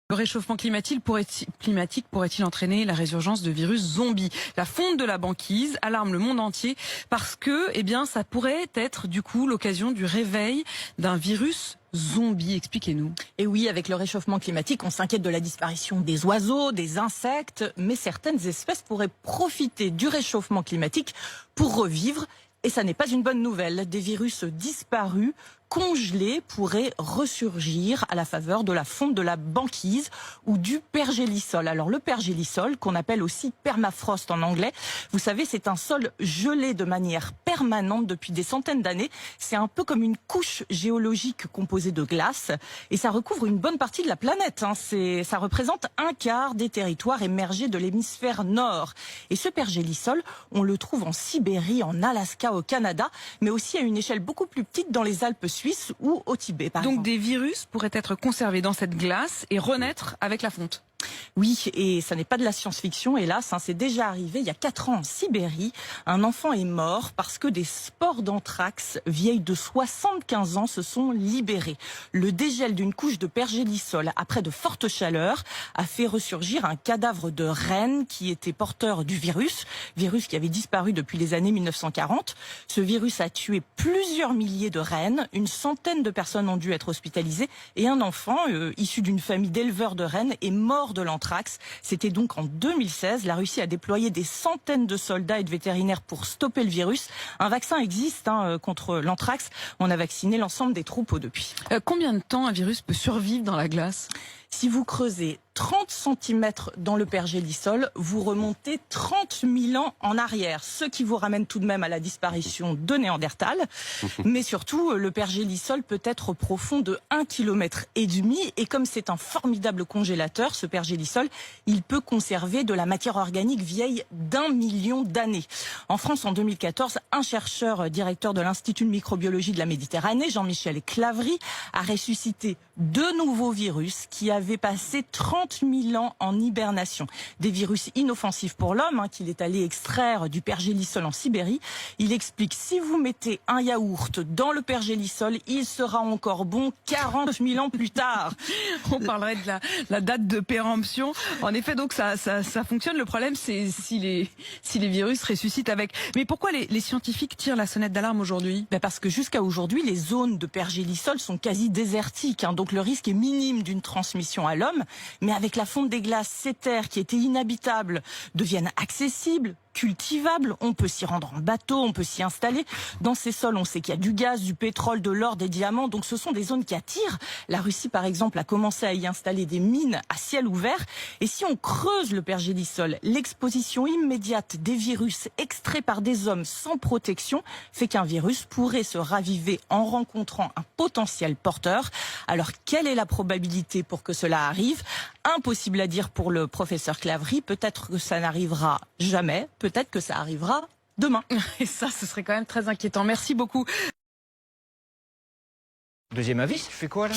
Le réchauffement climatique pourrait-il entraîner la résurgence de virus zombies? La fonte de la banquise alarme le monde entier parce que, ça pourrait être du coup l'occasion du réveil d'un virus zombie. Expliquez-nous. Et oui, avec le réchauffement climatique, on s'inquiète de la disparition des oiseaux, des insectes, mais certaines espèces pourraient profiter du réchauffement climatique pour revivre. Et ça n'est pas une bonne nouvelle. Des virus disparus, congelés, pourraient ressurgir à la faveur de la fonte de la banquise ou du pergélisol. Alors le pergélisol, qu'on appelle aussi permafrost en anglais, vous savez, c'est un sol gelé de manière permanente depuis des centaines d'années. C'est un peu comme une couche géologique composée de glace et ça recouvre une bonne partie de la planète. Ça représente un quart des territoires émergés de l'hémisphère nord. Et ce pergélisol, on le trouve en Sibérie, en Alaska, au Canada, mais aussi à une échelle beaucoup plus petite dans les Alpes suisses ou au Tibet, par exemple. Donc des virus pourraient être conservés dans cette glace et renaître avec la fonte. Oui, et ça n'est pas de la science-fiction, hélas, c'est déjà arrivé il y a 4 ans en Sibérie. Un enfant est mort parce que des spores d'anthrax vieilles de 75 ans se sont libérés. Le dégel d'une couche de pergélisol après de fortes chaleurs a fait ressurgir un cadavre de renne qui était porteur du virus qui avait disparu depuis les années 1940. Ce virus a tué plusieurs milliers de rennes, une centaine de personnes ont dû être hospitalisées et un enfant issu d'une famille d'éleveurs de rennes est mort de l'anthrax. C'était donc en 2016. La Russie a déployé des centaines de soldats et de vétérinaires pour stopper le virus. Un vaccin existe contre l'anthrax. On a vacciné l'ensemble des troupeaux depuis. Combien de temps un virus peut survivre dans la glace? Si vous creusez 30 cm dans le pergélisol, vous remontez 30 000 ans en arrière, ce qui vous ramène tout de même à la disparition de Néandertal. Mais surtout, le pergélisol peut être profond de 1,5 km. Et comme c'est un formidable congélateur, ce pergélisol, il peut conserver de la matière organique vieille d'1 million d'années. En France, en 2014, un chercheur directeur de l'Institut de microbiologie de la Méditerranée, Jean-Michel Clavry, a ressuscité 2 nouveaux virus qui avaient passé 30 000 ans en hibernation. Des virus inoffensifs pour l'homme qu'il est allé extraire du pergélisol en Sibérie. Il explique, si vous mettez un yaourt dans le pergélisol, il sera encore bon 40 000 ans plus tard. On parlerait de la date de péremption. En effet, donc ça fonctionne. Le problème, c'est si les virus ressuscitent avec. Mais pourquoi les scientifiques tirent la sonnette d'alarme aujourd'hui? Parce que jusqu'à aujourd'hui, les zones de pergélisol sont quasi désertiques. Donc le risque est minime d'une transmission à l'homme. Mais avec la fonte des glaces, ces terres qui étaient inhabitables deviennent accessibles, cultivables. On peut s'y rendre en bateau, on peut s'y installer. Dans ces sols, on sait qu'il y a du gaz, du pétrole, de l'or, des diamants. Donc ce sont des zones qui attirent. La Russie, par exemple, a commencé à y installer des mines à ciel ouvert. Et si on creuse le pergélisol, l'exposition immédiate des virus extraits par des hommes sans protection fait qu'un virus pourrait se raviver en rencontrant un potentiel porteur. Alors, quelle est la probabilité pour que cela arrive? Impossible à dire pour le professeur Clavry. Peut-être que ça n'arrivera jamais. Peut-être que ça arrivera demain. Et ça, ce serait quand même très inquiétant. Merci beaucoup. Deuxième avis, je fais quoi là?